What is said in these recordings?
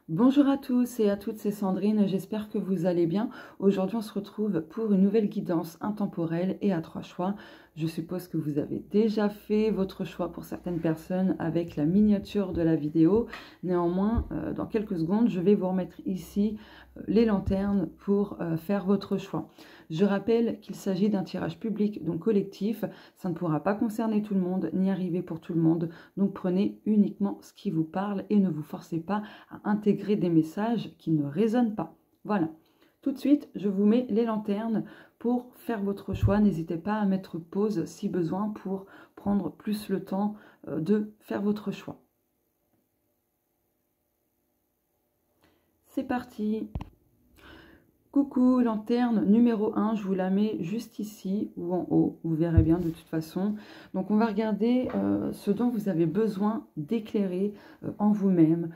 Bonjour à tous et à toutes, c'est Sandrine, j'espère que vous allez bien. Aujourd'hui, on se retrouve pour une nouvelle guidance intemporelle et à 3 choix. Je suppose que vous avez déjà fait votre choix pour certaines personnes avec la miniature de la vidéo. Néanmoins, dans quelques secondes, je vais vous remettre ici les lanternes pour faire votre choix. Je rappelle qu'il s'agit d'un tirage public, donc collectif. Ça ne pourra pas concerner tout le monde, ni arriver pour tout le monde. Donc prenez uniquement ce qui vous parle et ne vous forcez pas à intégrer des messages qui ne résonnent pas. Voilà. Tout de suite, je vous mets les lanternes pour faire votre choix. N'hésitez pas à mettre pause si besoin pour prendre plus le temps de faire votre choix. C'est parti. Coucou, lanterne numéro 1, je vous la mets juste ici ou en haut, vous verrez bien de toute façon. Donc on va regarder ce dont vous avez besoin d'éclairer en vous-même,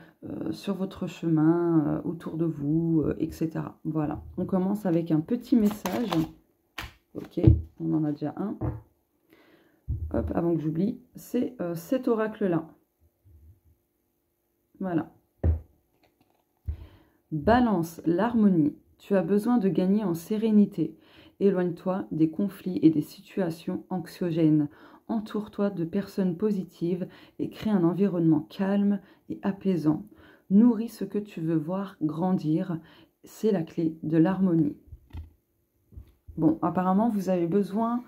sur votre chemin, autour de vous, etc. Voilà, on commence avec un petit message. Ok, on en a déjà un. Hop, avant que j'oublie, c'est cet oracle-là. Voilà. Balance, l'harmonie. Tu as besoin de gagner en sérénité. Éloigne-toi des conflits et des situations anxiogènes. Entoure-toi de personnes positives et crée un environnement calme et apaisant. Nourris ce que tu veux voir grandir. C'est la clé de l'harmonie. Bon, apparemment, vous avez besoin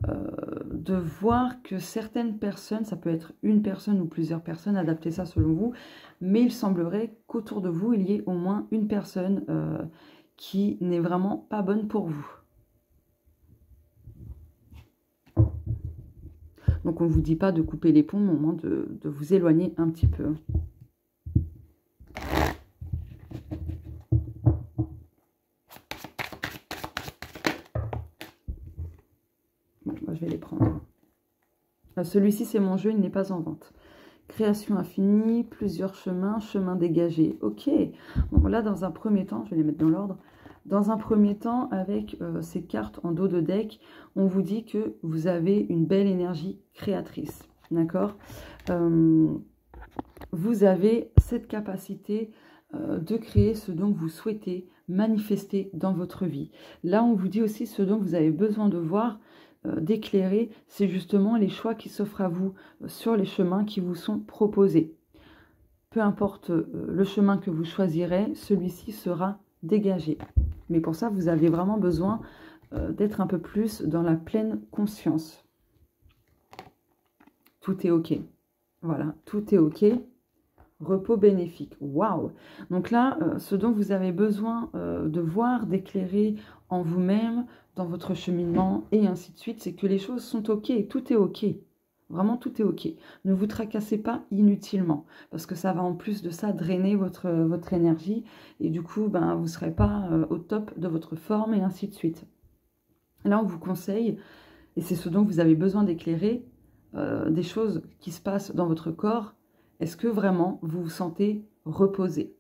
de voir que certaines personnes, ça peut être une personne ou plusieurs personnes, adaptez ça selon vous, mais il semblerait qu'autour de vous, il y ait au moins une personne qui n'est vraiment pas bonne pour vous. Donc on ne vous dit pas de couper les ponts, mais au moins de vous éloigner un petit peu. Bon, moi je vais les prendre. Celui-ci c'est mon jeu, il n'est pas en vente. Création infinie, plusieurs chemins, chemin dégagé. Ok, bon là dans un premier temps, je vais les mettre dans l'ordre. Dans un premier temps, avec ces cartes en dos de deck, on vous dit que vous avez une belle énergie créatrice. D'accord, vous avez cette capacité de créer ce dont vous souhaitez manifester dans votre vie. Là, on vous dit aussi ce dont vous avez besoin de voir, d'éclairer, c'est justement les choix qui s'offrent à vous sur les chemins qui vous sont proposés. Peu importe le chemin que vous choisirez, celui-ci sera dégagé. Mais pour ça, vous avez vraiment besoin d'être un peu plus dans la pleine conscience. Tout est OK. Voilà, tout est OK. Repos bénéfique. Waouh! Donc là, ce dont vous avez besoin de voir, d'éclairer en vous-même, dans votre cheminement, et ainsi de suite, c'est que les choses sont OK, tout est OK. Vraiment, tout est OK. Ne vous tracassez pas inutilement, parce que ça va en plus de ça drainer votre énergie, et du coup, ben, vous ne serez pas au top de votre forme, et ainsi de suite. Là, on vous conseille, et c'est ce dont vous avez besoin d'éclairer, des choses qui se passent dans votre corps. Est-ce que vraiment vous vous sentez reposé?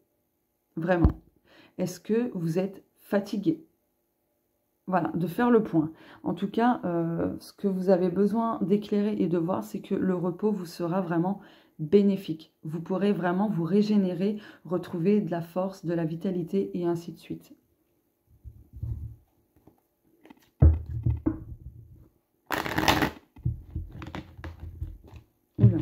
Vraiment. Est-ce que vous êtes fatigué? Voilà, de faire le point. En tout cas, ce que vous avez besoin d'éclairer et de voir, c'est que le repos vous sera vraiment bénéfique. Vous pourrez vraiment vous régénérer, retrouver de la force, de la vitalité et ainsi de suite. Oula.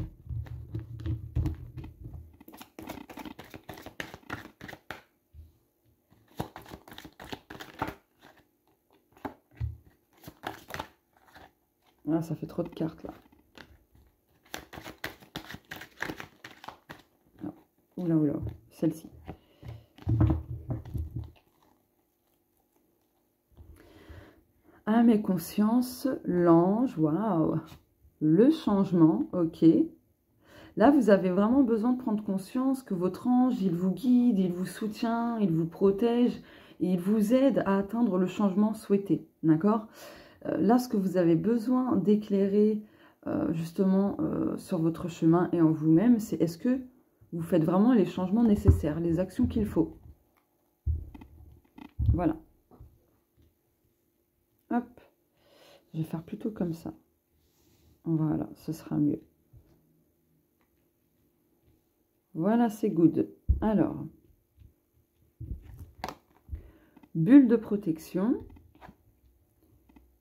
Ah, ça fait trop de cartes là. Ah. Oula, oula, celle-ci. Âme et conscience, l'ange, waouh. Le changement, ok. Là, vous avez vraiment besoin de prendre conscience que votre ange, il vous guide, il vous soutient, il vous protège, et il vous aide à atteindre le changement souhaité, d'accord? Là, ce que vous avez besoin d'éclairer justement sur votre chemin et en vous-même, c'est est-ce que vous faites vraiment les changements nécessaires, les actions qu'il faut? Voilà. Hop. Je vais faire plutôt comme ça. Voilà, ce sera mieux. Voilà, c'est good. Alors, Bulle de protection.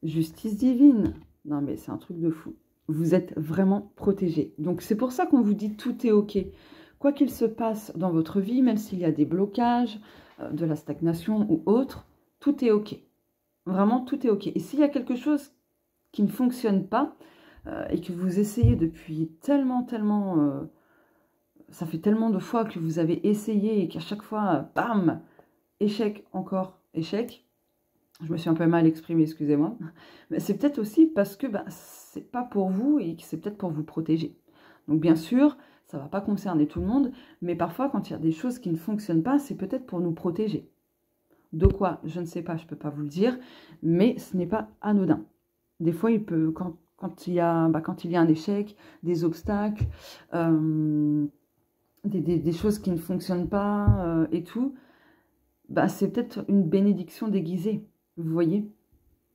Justice divine. Non, mais c'est un truc de fou. Vous êtes vraiment protégé. Donc, c'est pour ça qu'on vous dit tout est OK. Quoi qu'il se passe dans votre vie, même s'il y a des blocages, de la stagnation ou autre, tout est OK. Vraiment, tout est OK. Et s'il y a quelque chose qui ne fonctionne pas et que vous essayez depuis tellement, ça fait tellement de fois que vous avez essayé et qu'à chaque fois, bam, échec, encore échec. Je me suis un peu mal exprimée, excusez-moi. Mais c'est peut-être aussi parce que c'est pas pour vous et que c'est peut-être pour vous protéger. Donc bien sûr, ça ne va pas concerner tout le monde, mais parfois quand il y a des choses qui ne fonctionnent pas, c'est peut-être pour nous protéger. De quoi? Je ne sais pas, je ne peux pas vous le dire, mais ce n'est pas anodin. Des fois, il peut, quand il y a un échec, des obstacles, des choses qui ne fonctionnent pas et tout, c'est peut-être une bénédiction déguisée, vous voyez?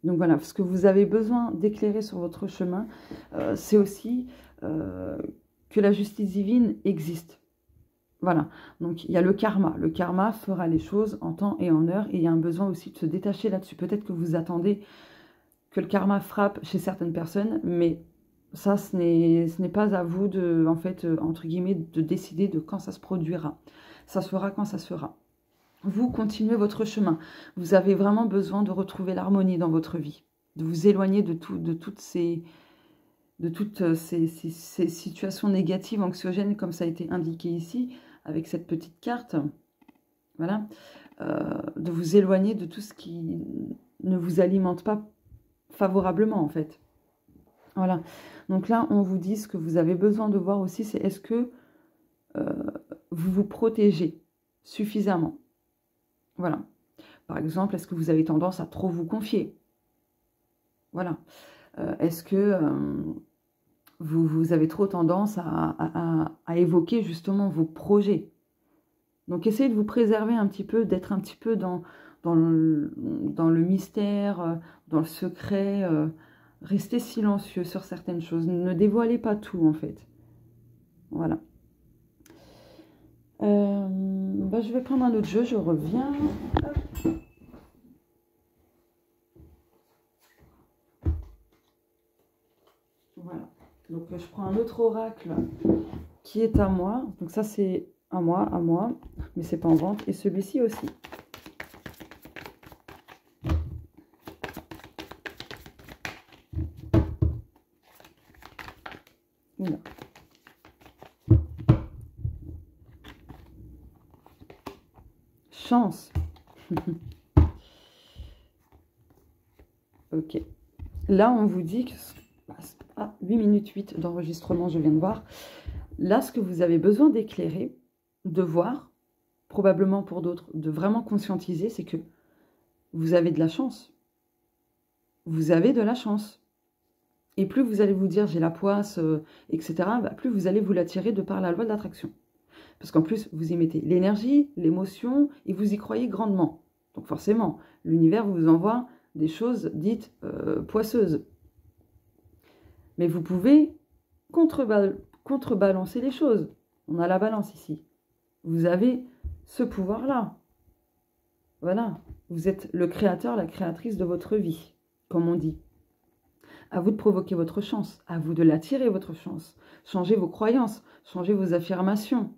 Donc voilà, ce que vous avez besoin d'éclairer sur votre chemin, c'est aussi que la justice divine existe. Voilà, donc il y a le karma. Le karma fera les choses en temps et en heure, et il y a un besoin aussi de se détacher là-dessus. Peut-être que vous attendez que le karma frappe chez certaines personnes, mais ça, ce n'est pas à vous de, en fait, entre guillemets, de décider de quand ça se produira. Ça se fera quand ça se fera. Vous continuez votre chemin. Vous avez vraiment besoin de retrouver l'harmonie dans votre vie, de vous éloigner de toutes ces situations négatives, anxiogènes, comme ça a été indiqué ici, avec cette petite carte. Voilà. De vous éloigner de tout ce qui ne vous alimente pas favorablement, en fait. Voilà. Donc là, on vous dit ce que vous avez besoin de voir aussi, c'est est-ce que vous vous protégez suffisamment. Voilà. Par exemple, est-ce que vous avez tendance à trop vous confier? Voilà. Est-ce que vous avez trop tendance à évoquer justement vos projets? Donc, essayez de vous préserver un petit peu, d'être un petit peu dans le mystère, dans le secret. Restez silencieux sur certaines choses. Ne dévoilez pas tout, en fait. Voilà. Je vais prendre un autre jeu, je reviens. Hop. Voilà. Donc, je prends un autre oracle qui est à moi. Donc, ça, c'est à moi, mais c'est pas en vente. Et celui-ci aussi. Voilà. Chance. Ok. Là, on vous dit que... 8 minutes 8 d'enregistrement, je viens de voir. Là, ce que vous avez besoin d'éclairer, de voir, probablement pour d'autres, de vraiment conscientiser, c'est que vous avez de la chance. Vous avez de la chance. Et plus vous allez vous dire, j'ai la poisse, etc., plus vous allez vous l'attirer de par la loi de l'attraction. Parce qu'en plus, vous y mettez l'énergie, l'émotion, et vous y croyez grandement. Donc forcément, l'univers vous envoie des choses dites poisseuses. Mais vous pouvez contrebalancer les choses. On a la balance ici. Vous avez ce pouvoir-là. Voilà. Vous êtes le créateur, la créatrice de votre vie, comme on dit. À vous de provoquer votre chance. À vous de l'attirer, votre chance. Changez vos croyances. Changez vos affirmations.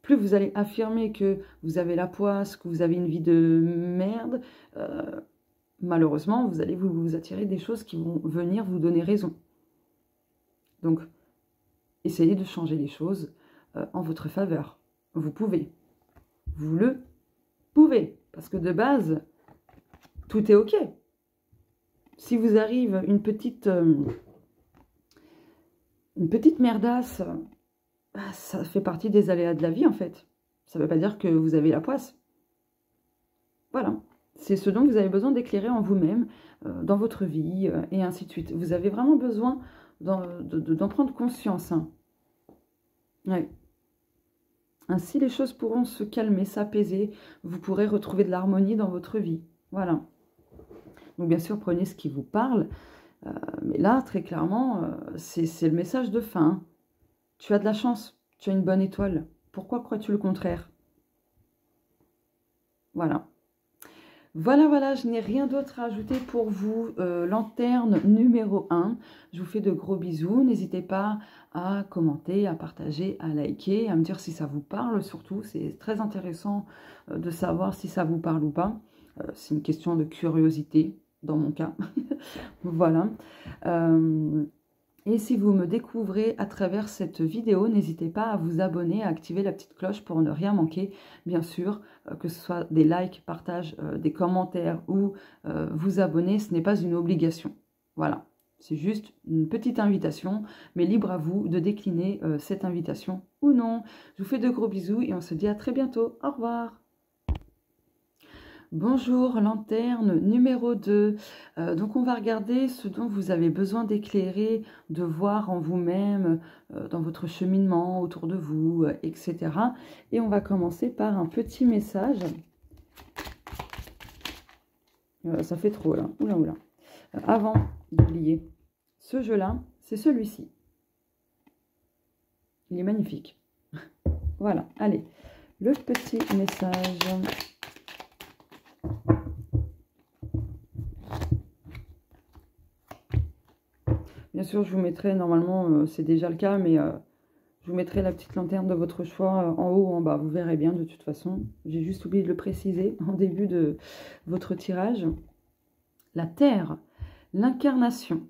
Plus vous allez affirmer que vous avez la poisse, que vous avez une vie de merde, malheureusement, vous allez vous attirer des choses qui vont venir vous donner raison. Donc, essayez de changer les choses en votre faveur. Vous pouvez. Vous le pouvez. Parce que de base, tout est OK. Si vous arrive une petite merdasse, ça fait partie des aléas de la vie, en fait. Ça ne veut pas dire que vous avez la poisse. Voilà. C'est ce dont vous avez besoin d'éclairer en vous-même, dans votre vie, et ainsi de suite. Vous avez vraiment besoin d'en prendre conscience. Hein. Ouais. Ainsi, les choses pourront se calmer, s'apaiser. Vous pourrez retrouver de l'harmonie dans votre vie. Voilà. Donc, bien sûr, prenez ce qui vous parle. Mais là, très clairement, c'est le message de fin. Tu as de la chance. Tu as une bonne étoile. Pourquoi crois-tu le contraire? Voilà. Voilà, voilà, je n'ai rien d'autre à ajouter pour vous. Lanterne numéro 1. Je vous fais de gros bisous. N'hésitez pas à commenter, à partager, à liker, à me dire si ça vous parle surtout. C'est très intéressant de savoir si ça vous parle ou pas. C'est une question de curiosité, dans mon cas. Voilà. Et si vous me découvrez à travers cette vidéo, n'hésitez pas à vous abonner, à activer la petite cloche pour ne rien manquer. Bien sûr, que ce soit des likes, partages, des commentaires ou vous abonner, ce n'est pas une obligation. Voilà, c'est juste une petite invitation, mais libre à vous de décliner cette invitation ou non. Je vous fais de gros bisous et on se dit à très bientôt. Au revoir. Bonjour, lanterne numéro 2. Donc on va regarder ce dont vous avez besoin d'éclairer, de voir en vous-même, dans votre cheminement, autour de vous, etc. Et on va commencer par un petit message. Ça fait trop là, oula oula. Avant d'oublier, ce jeu-là, c'est celui-ci. Il est magnifique. Voilà, allez, le petit message... Bien sûr, je vous mettrai, normalement, c'est déjà le cas, mais je vous mettrai la petite lanterne de votre choix en haut ou en bas. Vous verrez bien de toute façon. J'ai juste oublié de le préciser en début de votre tirage. La Terre, l'incarnation.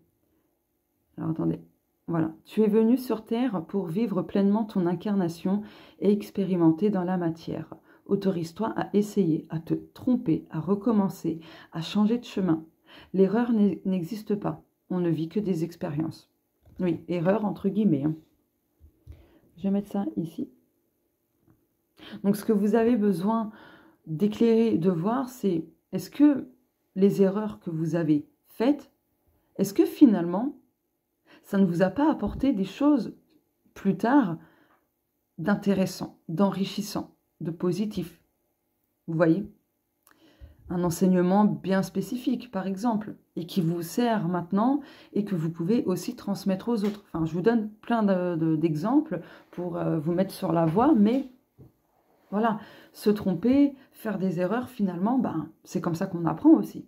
Alors, attendez. Voilà. Tu es venu sur Terre pour vivre pleinement ton incarnation et expérimenter dans la matière. Autorise-toi à essayer, à te tromper, à recommencer, à changer de chemin. L'erreur n'existe pas. On ne vit que des expériences. Oui, erreur entre guillemets. Hein. Je vais mettre ça ici. Donc, ce que vous avez besoin d'éclairer, de voir, c'est est-ce que les erreurs que vous avez faites, est-ce que finalement, ça ne vous a pas apporté des choses plus tard d'intéressant, d'enrichissant, de positif? Vous voyez ? Un enseignement bien spécifique, par exemple, et qui vous sert maintenant et que vous pouvez aussi transmettre aux autres. Enfin, je vous donne plein d'exemples pour vous mettre sur la voie, mais voilà, se tromper, faire des erreurs, finalement, ben, c'est comme ça qu'on apprend aussi.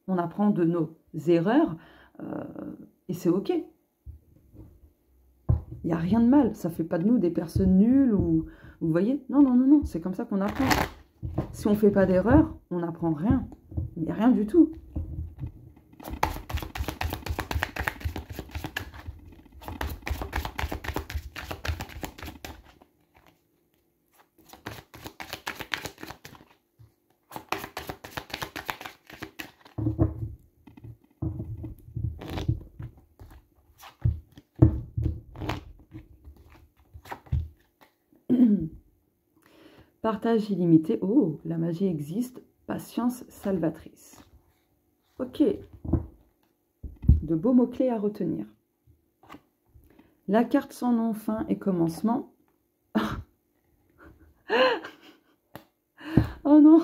On apprend de nos erreurs et c'est OK. Il n'y a rien de mal, ça ne fait pas de nous des personnes nulles ou... Vous voyez? Non, non, non, non, c'est comme ça qu'on apprend. Si on ne fait pas d'erreur, on n'apprend rien. Mais rien du tout. Partage illimité. Oh, la magie existe. Patience salvatrice. Ok. De beaux mots-clés à retenir. La carte sans nom, fin et commencement. Oh non.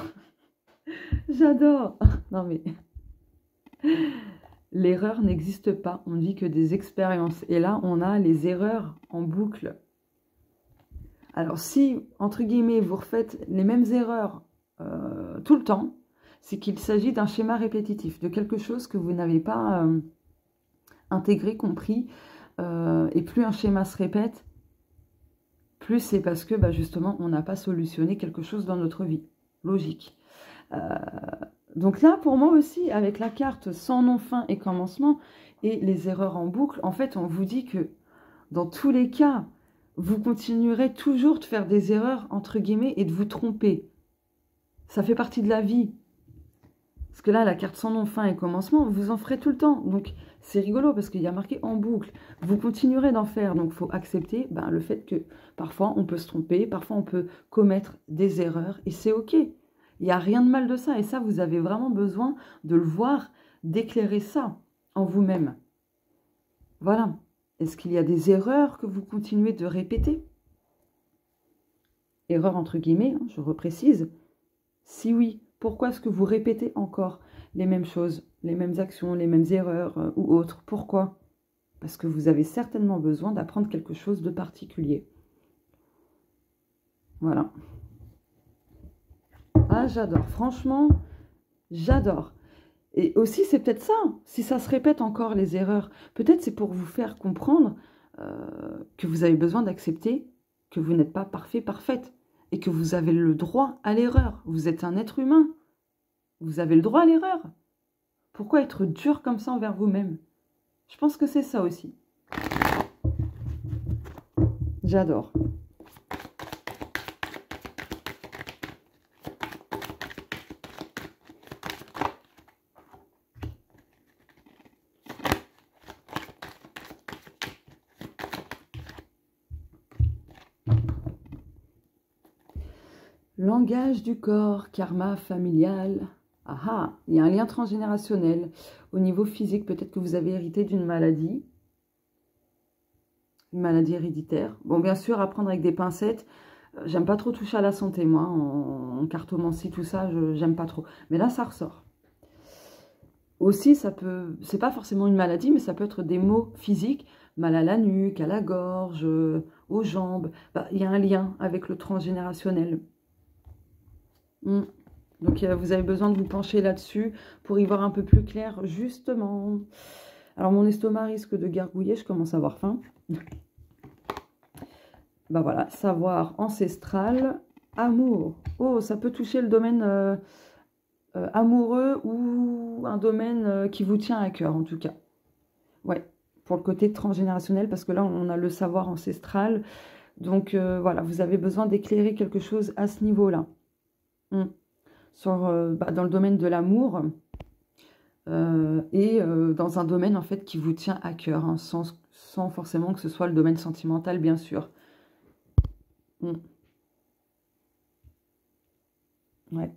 J'adore. Non mais... L'erreur n'existe pas. On ne vit que des expériences. Et là, on a les erreurs en boucle. Alors, si, entre guillemets, vous refaites les mêmes erreurs tout le temps, c'est qu'il s'agit d'un schéma répétitif, de quelque chose que vous n'avez pas intégré, compris, et plus un schéma se répète, plus c'est parce que, bah, justement, on n'a pas solutionné quelque chose dans notre vie. Logique. Donc là, pour moi aussi, avec la carte sans nom, fin et commencement, et les erreurs en boucle, en fait, on vous dit que, dans tous les cas, vous continuerez toujours de faire des erreurs, entre guillemets, et de vous tromper. Ça fait partie de la vie. Parce que là, la carte sans nom, fin et commencement, vous en ferez tout le temps. Donc, c'est rigolo parce qu'il y a marqué en boucle. Vous continuerez d'en faire. Donc, il faut accepter le fait que parfois, on peut se tromper, parfois, on peut commettre des erreurs. Et c'est OK. Il n'y a rien de mal de ça. Et ça, vous avez vraiment besoin de le voir, d'éclairer ça en vous-même. Voilà. Est-ce qu'il y a des erreurs que vous continuez de répéter? Erreur entre guillemets, hein, je reprécise. Si oui, pourquoi est-ce que vous répétez encore les mêmes choses, les mêmes actions, les mêmes erreurs ou autres? Pourquoi? Parce que vous avez certainement besoin d'apprendre quelque chose de particulier. Voilà. Ah, j'adore. Franchement, J'adore. Et aussi, c'est peut-être ça, si ça se répète encore les erreurs, peut-être c'est pour vous faire comprendre que vous avez besoin d'accepter que vous n'êtes pas parfait, parfaite, et que vous avez le droit à l'erreur. Vous êtes un être humain, vous avez le droit à l'erreur. Pourquoi être dur comme ça envers vous-même? Je pense que c'est ça aussi. J'adore. Langage du corps, karma familial. Ah ah, il y a un lien transgénérationnel. Au niveau physique, peut-être que vous avez hérité d'une maladie. Une maladie héréditaire. Bon, bien sûr, à prendre avec des pincettes. J'aime pas trop toucher à la santé, moi. En cartomancie, tout ça, j'aime pas trop. Mais là, ça ressort. Aussi, ça peut... C'est pas forcément une maladie, mais ça peut être des maux physiques. Mal à la nuque, à la gorge, aux jambes. Bah, il y a un lien avec le transgénérationnel. Donc, vous avez besoin de vous pencher là-dessus pour y voir un peu plus clair, justement. Alors, mon estomac risque de gargouiller, je commence à avoir faim. Ben voilà, savoir ancestral, amour. Oh, ça peut toucher le domaine amoureux ou un domaine qui vous tient à cœur, en tout cas. Ouais, pour le côté transgénérationnel, parce que là, on a le savoir ancestral. Donc, voilà, vous avez besoin d'éclairer quelque chose à ce niveau-là. Dans le domaine de l'amour et dans un domaine en fait qui vous tient à cœur, hein, sans forcément que ce soit le domaine sentimental, bien sûr. Ouais.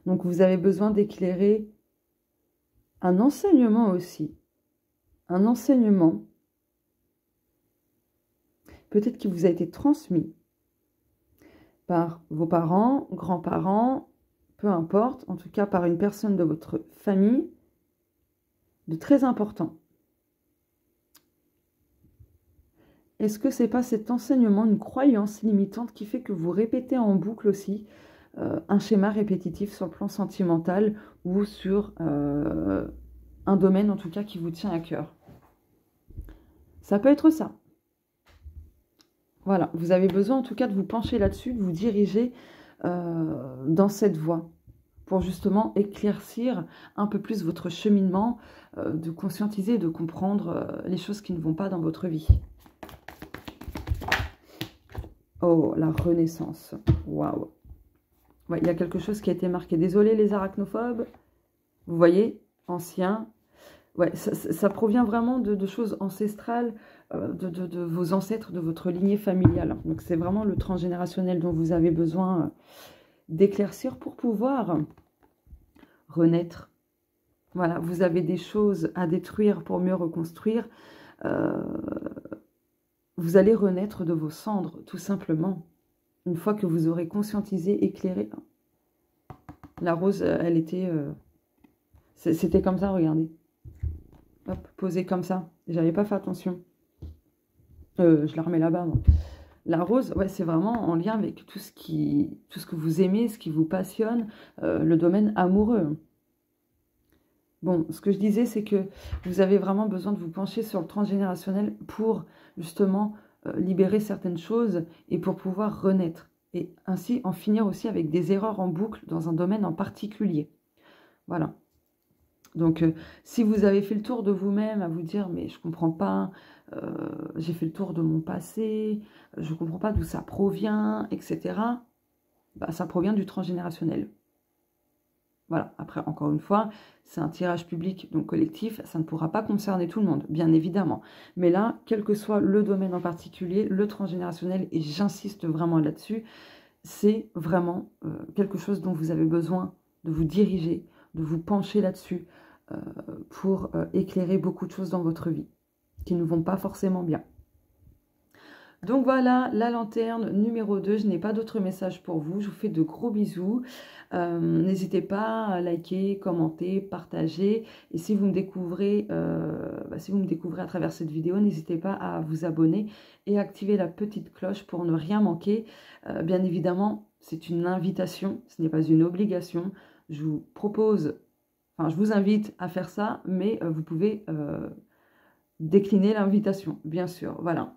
Donc vous avez besoin d'éclairer un enseignement aussi. Un enseignement peut-être qui vous a été transmis par vos parents, grands-parents, peu importe, en tout cas par une personne de votre famille, de très important. Est-ce que c'est pas cet enseignement, une croyance limitante qui fait que vous répétez en boucle aussi un schéma répétitif sur le plan sentimental ou sur un domaine en tout cas qui vous tient à cœur? Ça peut être ça. Voilà, vous avez besoin en tout cas de vous pencher là-dessus, de vous diriger dans cette voie pour justement éclaircir un peu plus votre cheminement, de conscientiser, de comprendre les choses qui ne vont pas dans votre vie. Oh, la renaissance. Waouh. Ouais, il y a quelque chose qui a été marqué. Désolé les arachnophobes. Vous voyez, ancien. Ouais, ça provient vraiment de choses ancestrales, de vos ancêtres, de votre lignée familiale. Donc c'est vraiment le transgénérationnel dont vous avez besoin d'éclaircir pour pouvoir renaître. Voilà, vous avez des choses à détruire pour mieux reconstruire. Vous allez renaître de vos cendres, tout simplement. Une fois que vous aurez conscientisé, éclairé. La rose, elle était... C'était comme ça, regardez. Hop, posée comme ça. J'avais pas fait attention. Je la remets là-bas, moi. La rose, ouais, c'est vraiment en lien avec tout ce que vous aimez, ce qui vous passionne, le domaine amoureux. Bon, ce que je disais, c'est que vous avez vraiment besoin de vous pencher sur le transgénérationnel pour justement libérer certaines choses et pour pouvoir renaître. Et ainsi en finir aussi avec des erreurs en boucle dans un domaine en particulier. Voilà. Donc, si vous avez fait le tour de vous-même à vous dire « mais je ne comprends pas, j'ai fait le tour de mon passé, je ne comprends pas d'où ça provient, etc. » Bah, ça provient du transgénérationnel. Voilà, après, encore une fois, c'est un tirage public, donc collectif, ça ne pourra pas concerner tout le monde, bien évidemment. Mais là, quel que soit le domaine en particulier, le transgénérationnel, et j'insiste vraiment là-dessus, c'est vraiment quelque chose dont vous avez besoin de vous diriger, de vous pencher là-dessus pour éclairer beaucoup de choses dans votre vie qui ne vont pas forcément bien. Donc voilà, la lanterne numéro 2, je n'ai pas d'autres messages pour vous, je vous fais de gros bisous. N'hésitez pas à liker, commenter, partager. Et si vous me découvrez, à travers cette vidéo, n'hésitez pas à vous abonner et activer la petite cloche pour ne rien manquer. Bien évidemment, c'est une invitation, ce n'est pas une obligation. je vous propose, enfin, je vous invite à faire ça, mais vous pouvez décliner l'invitation, bien sûr. Voilà.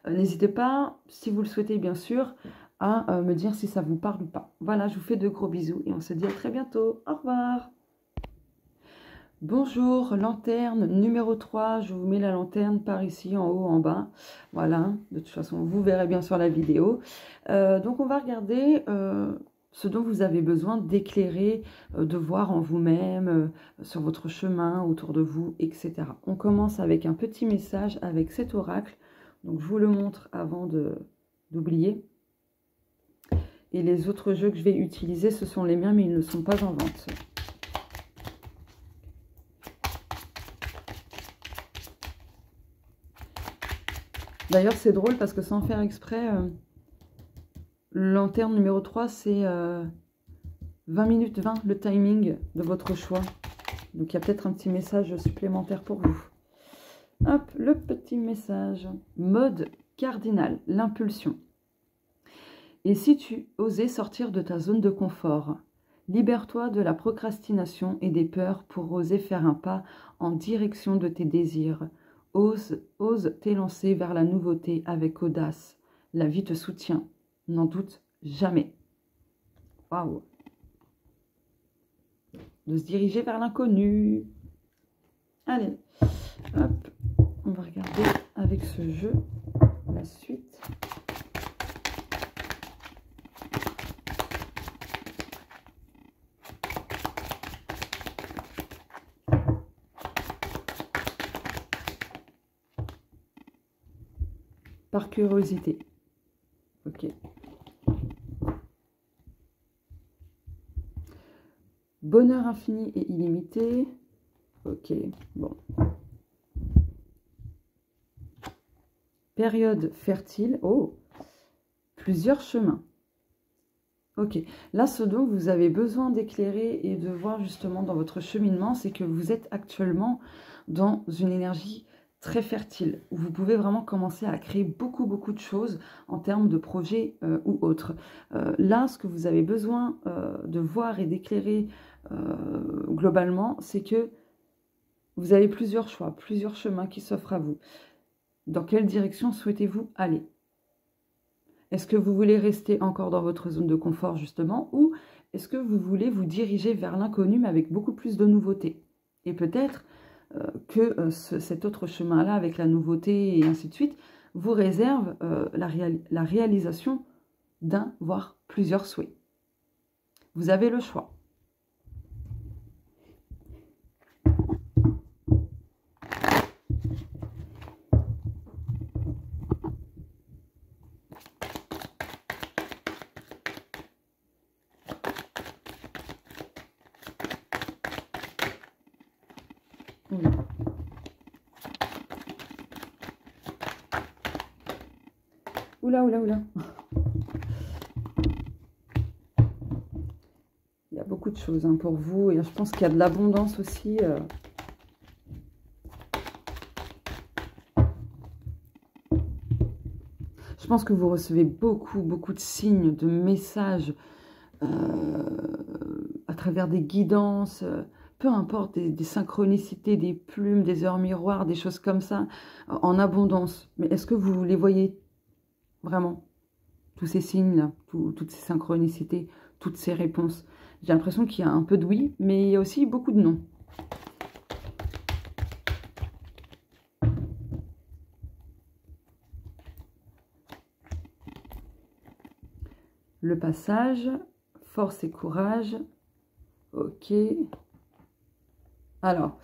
N'hésitez pas, si vous le souhaitez, bien sûr, à me dire si ça vous parle ou pas. Voilà, je vous fais de gros bisous et on se dit à très bientôt. Au revoir. Bonjour, lanterne numéro 3. Je vous mets la lanterne par ici, en haut, en bas. Voilà, de toute façon, vous verrez bien sur la vidéo. Donc, on va regarder ce dont vous avez besoin d'éclairer, de voir en vous-même, sur votre chemin, autour de vous, etc. On commence avec un petit message avec cet oracle. Donc, je vous le montre avant d'oublier. Et les autres jeux que je vais utiliser, ce sont les miens, mais ils ne sont pas en vente. D'ailleurs, c'est drôle parce que sans faire exprès, lanterne numéro 3, c'est 20 minutes 20, le timing de votre choix. Donc, il y a peut-être un petit message supplémentaire pour vous. Hop, le petit message. Mode cardinal, l'impulsion. Et si tu osais sortir de ta zone de confort, libère-toi de la procrastination et des peurs pour oser faire un pas en direction de tes désirs. Ose t'élancer vers la nouveauté avec audace. La vie te soutient. N'en doute jamais. Waouh! De se diriger vers l'inconnu. Allez, hop, on va regarder avec ce jeu la suite. Par curiosité. Ok. Bonheur infini et illimité. Ok, bon. Période fertile. Oh, plusieurs chemins. Ok, là, ce dont vous avez besoin d'éclairer et de voir justement dans votre cheminement, c'est que vous êtes actuellement dans une énergie très fertile, où vous pouvez vraiment commencer à créer beaucoup de choses en termes de projets ou autres. Là, ce que vous avez besoin de voir et d'éclairer globalement, c'est que vous avez plusieurs choix, plusieurs chemins qui s'offrent à vous. Dans quelle direction souhaitez-vous aller? Est-ce que vous voulez rester encore dans votre zone de confort justement, ou est-ce que vous voulez vous diriger vers l'inconnu mais avec beaucoup plus de nouveautés? Et peut-être que cet autre chemin-là, avec la nouveauté et ainsi de suite, vous réserve la réalisation d'un, voire plusieurs souhaits. Vous avez le choix. Oula, oula, oula. Il y a beaucoup de choses hein, pour vous. Et je pense qu'il y a de l'abondance aussi. Je pense que vous recevez beaucoup de signes, de messages à travers des guidances, peu importe, des synchronicités, des plumes, des heures miroirs, des choses comme ça, en abondance. Mais est-ce que vous les voyez vraiment? Tous ces signes-là, toutes ces synchronicités, toutes ces réponses. J'ai l'impression qu'il y a un peu de oui, mais il y a aussi beaucoup de non. Le passage, force et courage. Ok. Alors,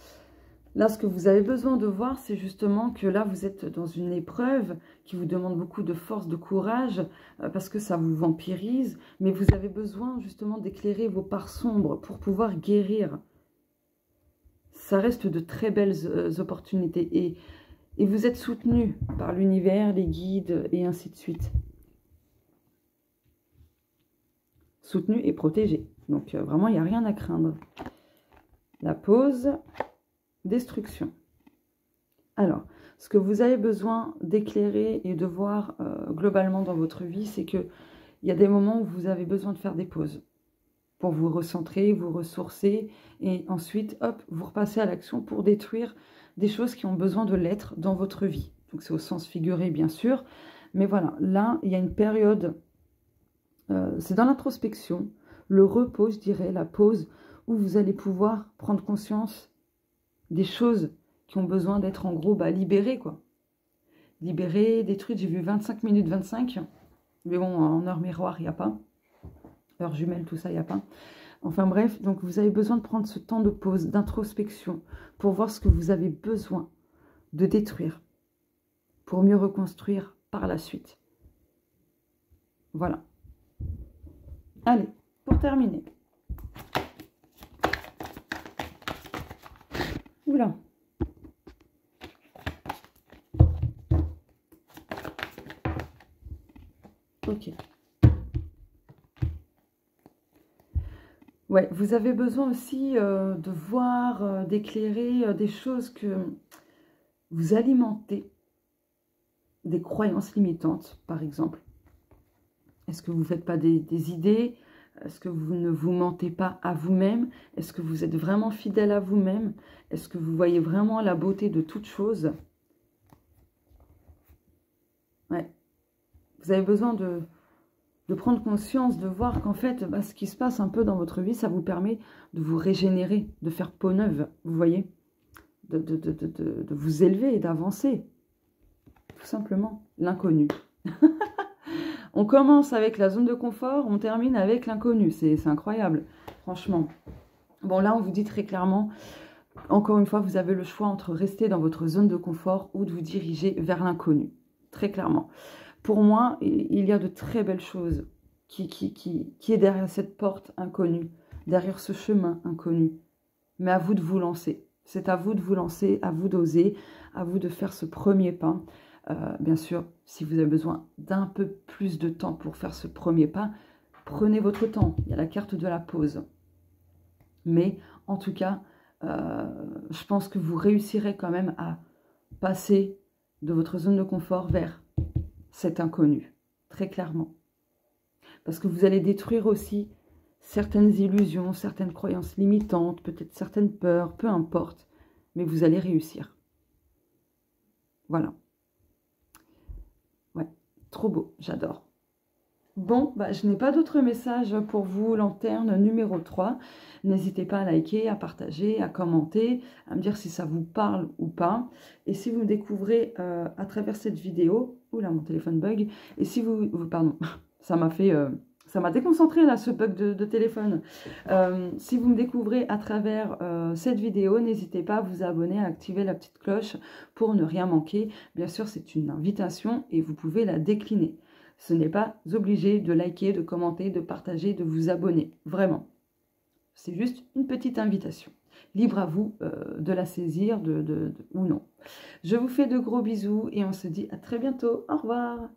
là, ce que vous avez besoin de voir, c'est justement que là, vous êtes dans une épreuve qui vous demande beaucoup de force, de courage, parce que ça vous vampirise. Mais vous avez besoin justement d'éclairer vos parts sombres pour pouvoir guérir. Ça reste de très belles opportunités. Et vous êtes soutenu par l'univers, les guides et ainsi de suite. Soutenu et protégé. Donc, vraiment, il n'y a rien à craindre. La pause, destruction. Alors, ce que vous avez besoin d'éclairer et de voir globalement dans votre vie, c'est qu'il y a des moments où vous avez besoin de faire des pauses pour vous recentrer, vous ressourcer, et ensuite, hop, vous repassez à l'action pour détruire des choses qui ont besoin de l'être dans votre vie. Donc c'est au sens figuré, bien sûr, mais voilà, là, il y a une période, c'est dans l'introspection, le repos, je dirais, la pause, où vous allez pouvoir prendre conscience des choses qui ont besoin d'être, en gros, libérées, quoi. Libérées, détruites, j'ai vu 25 minutes 25, mais bon, en heure miroir, il n'y a pas. Heure jumelle, tout ça, il n'y a pas. Enfin bref, donc vous avez besoin de prendre ce temps de pause, d'introspection, pour voir ce que vous avez besoin de détruire, pour mieux reconstruire par la suite. Voilà. Allez, pour terminer. Oula. Ok. Ouais, vous avez besoin aussi de voir, d'éclairer des choses que vous alimentez, des croyances limitantes, par exemple. Est-ce que vous ne faites pas des idées? Est-ce que vous ne vous mentez pas à vous-même? Est-ce que vous êtes vraiment fidèle à vous-même? Est-ce que vous voyez vraiment la beauté de toute chose? Ouais. Vous avez besoin de prendre conscience, de voir qu'en fait, ce qui se passe un peu dans votre vie, ça vous permet de vous régénérer, de faire peau neuve, vous voyez, de vous élever et d'avancer. Tout simplement, l'inconnu. On commence avec la zone de confort, on termine avec l'inconnu. C'est incroyable, franchement. Bon, là, on vous dit très clairement, encore une fois, vous avez le choix entre rester dans votre zone de confort ou de vous diriger vers l'inconnu. Très clairement. Pour moi, il y a de très belles choses qui est derrière cette porte inconnue, derrière ce chemin inconnu. Mais à vous de vous lancer. C'est à vous de vous lancer, à vous d'oser, à vous de faire ce premier pas. Bien sûr, si vous avez besoin d'un peu plus de temps pour faire ce premier pas, prenez votre temps. Il y a la carte de la pause. Mais en tout cas, je pense que vous réussirez quand même à passer de votre zone de confort vers cet inconnu, très clairement. Parce que vous allez détruire aussi certaines illusions, certaines croyances limitantes, peut-être certaines peurs, peu importe, mais vous allez réussir. Voilà. Ouais, trop beau, j'adore. Bon, je n'ai pas d'autres messages pour vous, lanterne numéro 3. N'hésitez pas à liker, à partager, à commenter, à me dire si ça vous parle ou pas. Et si vous me découvrez à travers cette vidéo... Oula, mon téléphone bug. Et si vous... Pardon, ça m'a fait... ça m'a déconcentré là, ce bug de téléphone. Si vous me découvrez à travers cette vidéo, n'hésitez pas à vous abonner, à activer la petite cloche pour ne rien manquer. Bien sûr, c'est une invitation et vous pouvez la décliner. Ce n'est pas obligé de liker, de commenter, de partager, de vous abonner. Vraiment. C'est juste une petite invitation. Libre à vous de la saisir ou non. Je vous fais de gros bisous et on se dit à très bientôt. Au revoir.